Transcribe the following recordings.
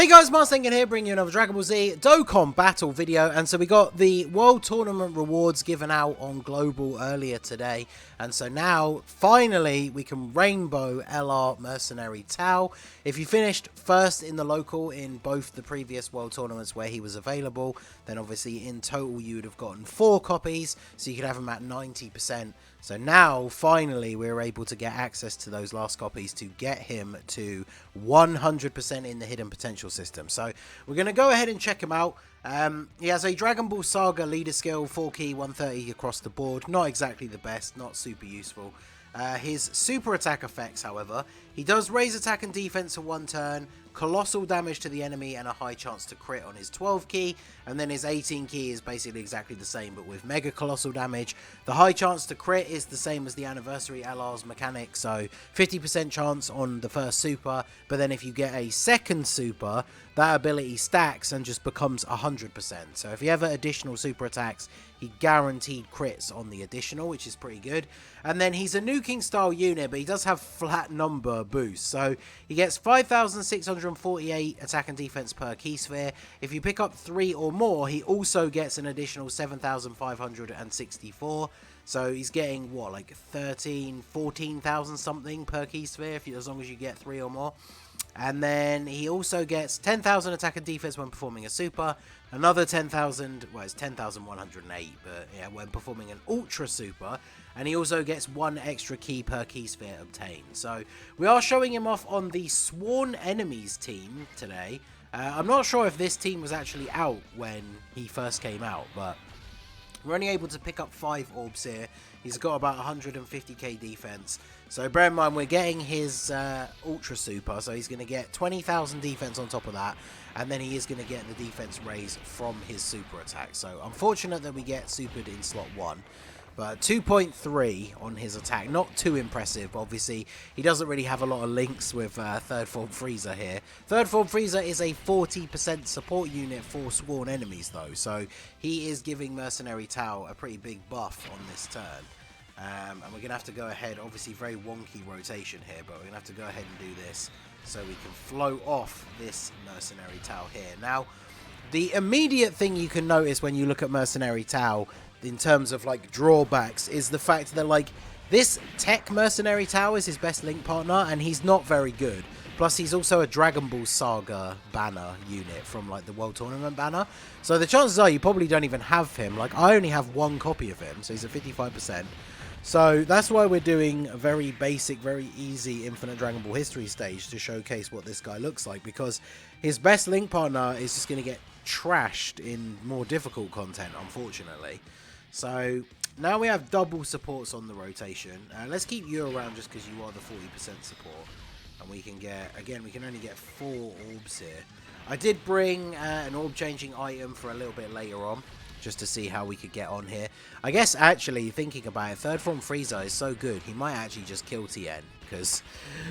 Hey guys, Mercenary Tao here, bringing you another Dragon Ball Z Dokkan battle video. And so we got the World Tournament rewards given out on Global earlier today. And so now, finally, we can Rainbow LR Mercenary Tao. If you finished first in the local in both the previous World Tournaments where he was available, then obviously in total you would have gotten 4 copies, so you could have him at 90%. So now, finally, we're able to get access to those last copies to get him to 100% in the hidden potential system. So we're going to go ahead and check him out. He has a Dragon Ball Saga leader skill, 4 key, 130 across the board. Not exactly the best, not super useful. His super attack effects, however, he does raise attack and defense for 1 turn, colossal damage to the enemy, and a high chance to crit on his 12 key. And then his 18 key is basically exactly the same, but with mega colossal damage. The high chance to crit is the same as the Anniversary LR's mechanic, so 50% chance on the first super, but then if you get a second super, that ability stacks and just becomes 100%. So if you have additional super attacks, he guaranteed crits on the additional, which is pretty good. And then he's a nuking style unit, but he does have flat number boost. So he gets 5,648 attack and defense per key sphere. If you pick up 3 or more, he also gets an additional 7,564. So he's getting, what, like 14,000 something per key sphere, as long as you get 3 or more. And then he also gets 10,000 attack and defense when performing a super, another 10,000, well, it's 10,108, but yeah, when performing an ultra super, and he also gets 1 extra key per key sphere obtained. So we are showing him off on the Sworn Enemies team today. I'm not sure if this team was actually out when he first came out, but we're only able to pick up 5 orbs here. He's got about 150k defense. So bear in mind, we're getting his Ultra Super, so he's going to get 20,000 defense on top of that. And then he is going to get the defense raise from his super attack. So unfortunate that we get supered in slot 1. But 2.3 on his attack, not too impressive. Obviously, he doesn't really have a lot of links with Third Form Frieza here. Third Form Frieza is a 40% support unit for Sworn Enemies, though. So he is giving Mercenary Tao a pretty big buff on this turn. And we're going to have to go ahead, obviously very wonky rotation here, but we're going to have to go ahead and do this so we can flow off this Mercenary Tao here. Now, the immediate thing you can notice when you look at Mercenary Tao in terms of like drawbacks is the fact that like this tech Mercenary Tao is his best link partner and he's not very good. Plus he's also a Dragon Ball Saga banner unit from like the World Tournament banner. So the chances are you probably don't even have him. Like I only have 1 copy of him, so he's at 55%. So that's why we're doing a very basic, very easy Infinite Dragon Ball History stage to showcase what this guy looks like, because his best link partner is just going to get trashed in more difficult content, unfortunately. So now we have double supports on the rotation. Let's keep you around just because you are the 40% support. And we can get, again, we can only get 4 orbs here. I did bring an orb changing item for a little bit later on, just to see how we could get on here. I guess actually thinking about it, Third Form Frieza is so good, he might actually just kill TN, because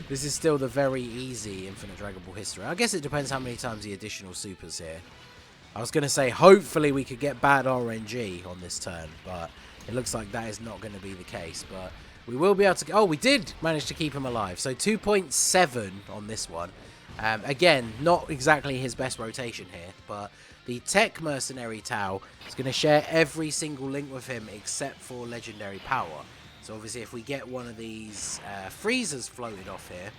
this is still the very easy Infinite Dragon Ball History. I guess it depends how many times the additional supers here. I was going to say, hopefully we could get bad RNG on this turn, but it looks like that is not going to be the case. But we will be able to... Oh, we did manage to keep him alive. So 2.7 on this one. Again, not exactly his best rotation here, but the Tech Mercenary Tao is going to share every single link with him except for Legendary Power. So obviously if we get one of these Freezers floated off here,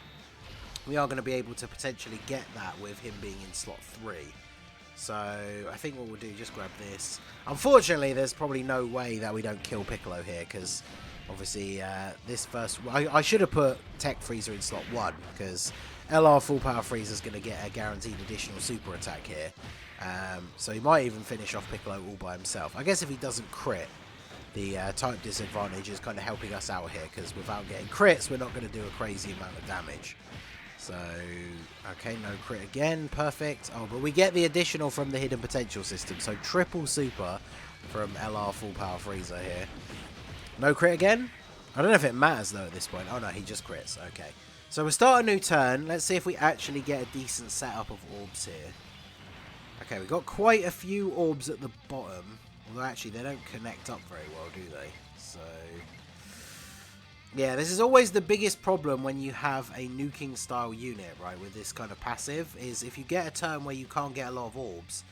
we are going to be able to potentially get that with him being in slot 3. So I think what we'll do, just grab this. Unfortunately, there's probably no way that we don't kill Piccolo here, because obviously this first... I should have put Tech Frieza in slot 1, because LR Full Power Frieza is going to get a guaranteed additional super attack here. So he might even finish off Piccolo all by himself. I guess if he doesn't crit, the type disadvantage is kind of helping us out here, because without getting crits, we're not going to do a crazy amount of damage. So, okay, no crit again, perfect. Oh, but we get the additional from the hidden potential system, so triple super from LR Full Power Frieza here. No crit again? I don't know if it matters though at this point. Oh no, he just crits, okay. So we'll start a new turn. Let's see if we actually get a decent setup of orbs here. Okay, we've got quite a few orbs at the bottom, although actually they don't connect up very well, do they? So... Yeah, this is always the biggest problem when you have a nuking style unit, right, with this kind of passive, is if you get a turn where you can't get a lot of orbs,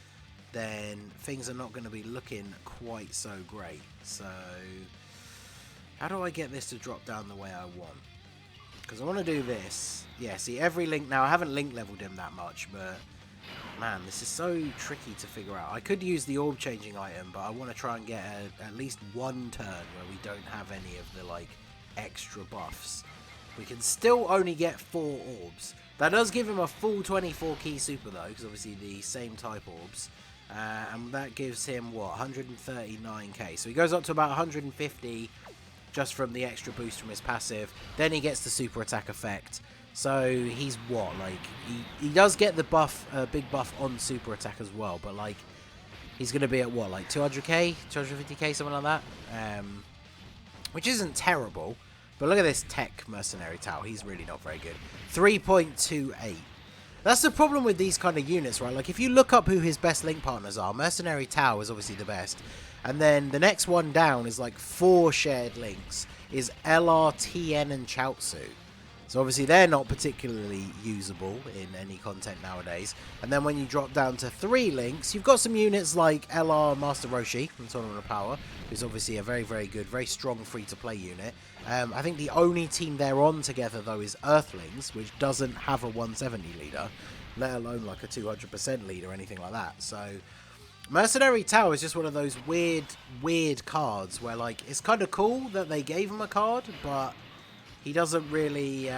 then things are not going to be looking quite so great. So, how do I get this to drop down the way I want? Because I want to do this. Yeah, see, every link, now I haven't link leveled him that much, but man, this is so tricky to figure out. I could use the orb changing item, but I want to try and get at least one turn where we don't have any of the, like, extra buffs. We can still only get 4 orbs. That does give him a full 24 key super though, because obviously the same type orbs. And that gives him, what, 139k. So he goes up to about 150 just from the extra boost from his passive. Then he gets the super attack effect. So he's what, like, he does get the buff, big buff on super attack as well. But like, he's going to be at what, like 200k, 250k, something like that. Which isn't terrible. But look at this tech Mercenary Tao. He's really not very good. 3.28. That's the problem with these kind of units, right? Like, if you look up who his best link partners are, Mercenary Tao is obviously the best. And then the next one down is like 4 shared links. Is LR, TN, and Chaozu. So obviously they're not particularly usable in any content nowadays. And then when you drop down to 3 links, you've got some units like LR Master Roshi from Tournament of Power, who's obviously a very, very good, very strong free-to-play unit. I think the only team they're on together, though, is Earthlings, which doesn't have a 170 leader, let alone like a 200% lead or anything like that. So Mercenary Tao is just one of those weird cards where, like, it's kind of cool that they gave him a card, but he doesn't really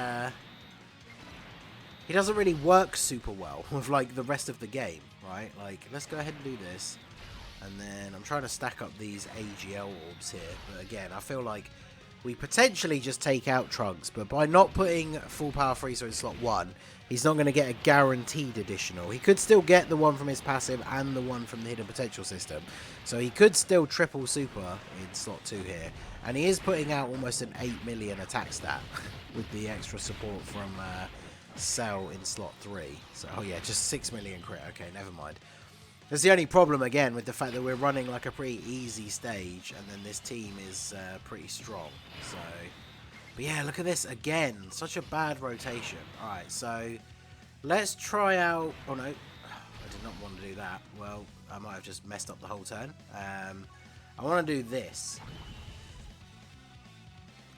work super well with, like, the rest of the game, right? Like, let's go ahead and do this. And then I'm trying to stack up these AGL orbs here. But again, I feel like we potentially just take out Trunks. But by not putting full power freezer in slot 1, he's not going to get a guaranteed additional. He could still get the one from his passive and the one from the hidden potential system. So he could still triple super in slot 2 here. And he is putting out almost an 8 million attack stat with the extra support from Cell in slot 3. So, oh yeah, just 6 million crit. Okay, never mind. That's the only problem, again, with the fact that we're running like a pretty easy stage, and then this team is pretty strong. So, but yeah, look at this again. Such a bad rotation. Alright, so let's try out... Oh no, I did not want to do that. Well, I might have just messed up the whole turn. I want to do this.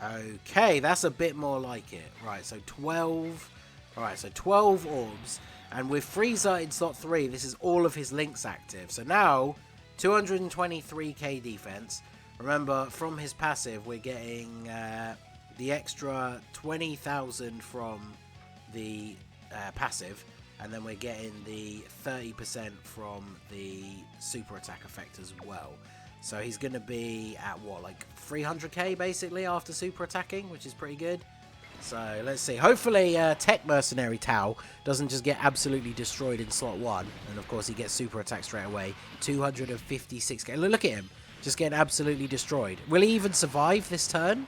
Okay, that's a bit more like it. Right, so 12... Alright, so 12 orbs. And with Frieza in slot 3, this is all of his links active. So now, 223k defense. Remember, from his passive, we're getting the extra 20,000 from the passive. And then we're getting the 30% from the super attack effect as well. So he's going to be at, what, like 300k basically after super attacking, which is pretty good. So, let's see. Hopefully, Tech Mercenary Tao doesn't just get absolutely destroyed in slot 1. And, of course, he gets super attack straight away. 256k. Look at him. Just getting absolutely destroyed. Will he even survive this turn?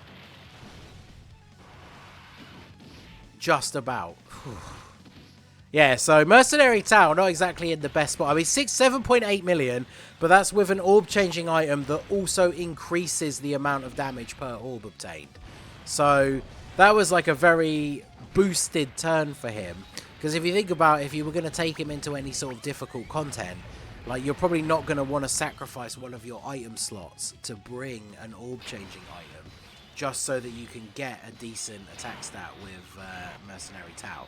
Just about. Yeah, so Mercenary Tao, not exactly in the best spot. I mean, 7.8 million, but that's with an orb-changing item that also increases the amount of damage per orb obtained. So that was like a very boosted turn for him. Because if you think about it, if you were going to take him into any sort of difficult content, like, you're probably not going to want to sacrifice one of your item slots to bring an orb-changing item, just so that you can get a decent attack stat with Mercenary Tao.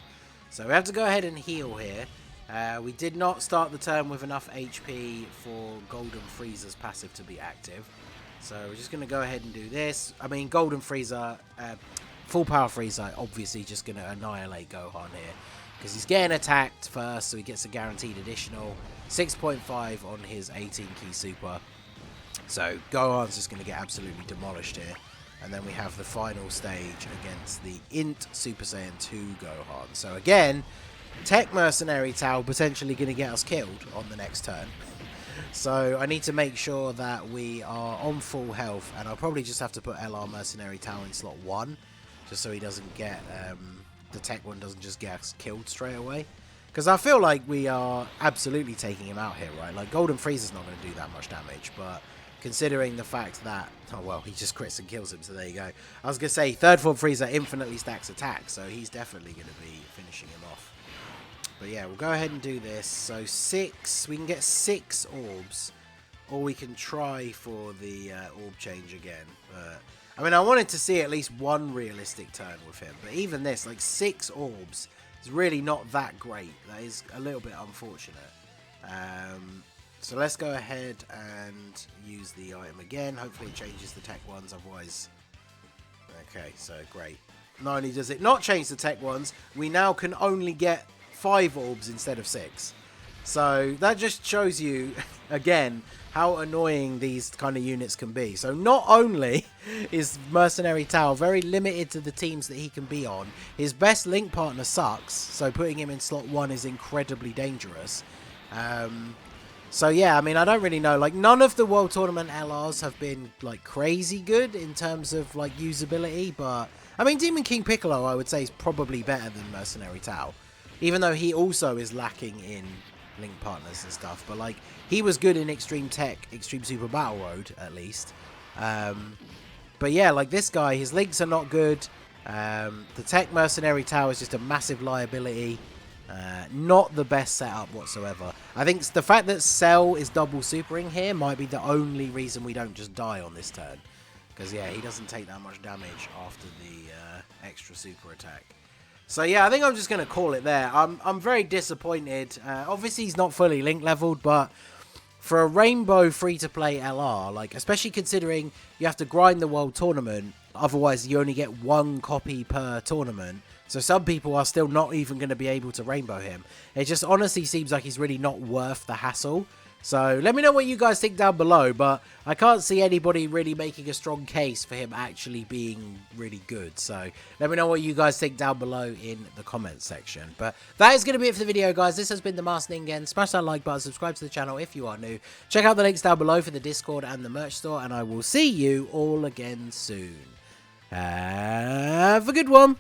So we have to go ahead and heal here. We did not start the turn with enough HP for Golden Frieza's passive to be active. So we're just going to go ahead and do this. I mean, Golden Frieza, full power Frieza, obviously just going to annihilate Gohan here. Because he's getting attacked first, so he gets a guaranteed additional 6.5 on his 18 key super. So Gohan's just going to get absolutely demolished here. And then we have the final stage against the Int Super Saiyan 2 Gohan. So again, Tech Mercenary Tao potentially going to get us killed on the next turn. So I need to make sure that we are on full health. And I'll probably just have to put LR Mercenary Tao in slot 1. Just so he doesn't get... the tech one doesn't just get us killed straight away. Because I feel like we are absolutely taking him out here, right? Like, Golden Frieza's not going to do that much damage, but considering the fact that, oh well, he just crits and kills him, so there you go. I was going to say, third form Frieza infinitely stacks attack, so he's definitely going to be finishing him off. But yeah, we'll go ahead and do this. So 6, we can get 6 orbs, or we can try for the orb change again. But I mean, I wanted to see at least one realistic turn with him, but even this, like 6 orbs, is really not that great. That is a little bit unfortunate. So let's go ahead and use the item again. Hopefully it changes the tech ones, otherwise... Okay, so great. Not only does it not change the tech ones, we now can only get 5 orbs instead of 6. So that just shows you, again, how annoying these kind of units can be. So not only is Mercenary Tao very limited to the teams that he can be on, his best link partner sucks, so putting him in slot 1 is incredibly dangerous. So yeah, I mean, I don't really know. Like, none of the World Tournament LRs have been, like, crazy good in terms of, like, usability. But, I mean, Demon King Piccolo, I would say, is probably better than Mercenary Tao. Even though he also is lacking in link partners and stuff. But, like, he was good in Extreme Tech, Extreme Super Battle Road, at least. But yeah, like, this guy, his links are not good. The Tech Mercenary Tao is just a massive liability. Not the best setup whatsoever. I think the fact that Cell is double supering here might be the only reason we don't just die on this turn. Because, yeah, he doesn't take that much damage after the extra super attack. So, yeah, I think I'm just going to call it there. I'm very disappointed. Obviously, he's not fully link leveled, but for a Rainbow free-to-play LR, like, especially considering you have to grind the World Tournament, otherwise you only get 1 copy per tournament. So some people are still not even going to be able to rainbow him. It just honestly seems like he's really not worth the hassle. So let me know what you guys think down below, but I can't see anybody really making a strong case for him actually being really good. So let me know what you guys think down below in the comments section. But that is going to be it for the video, guys. This has been the Master Ningen. Smash that like button, subscribe to the channel if you are new. Check out the links down below for the Discord and the merch store, and I will see you all again soon. Have a good one.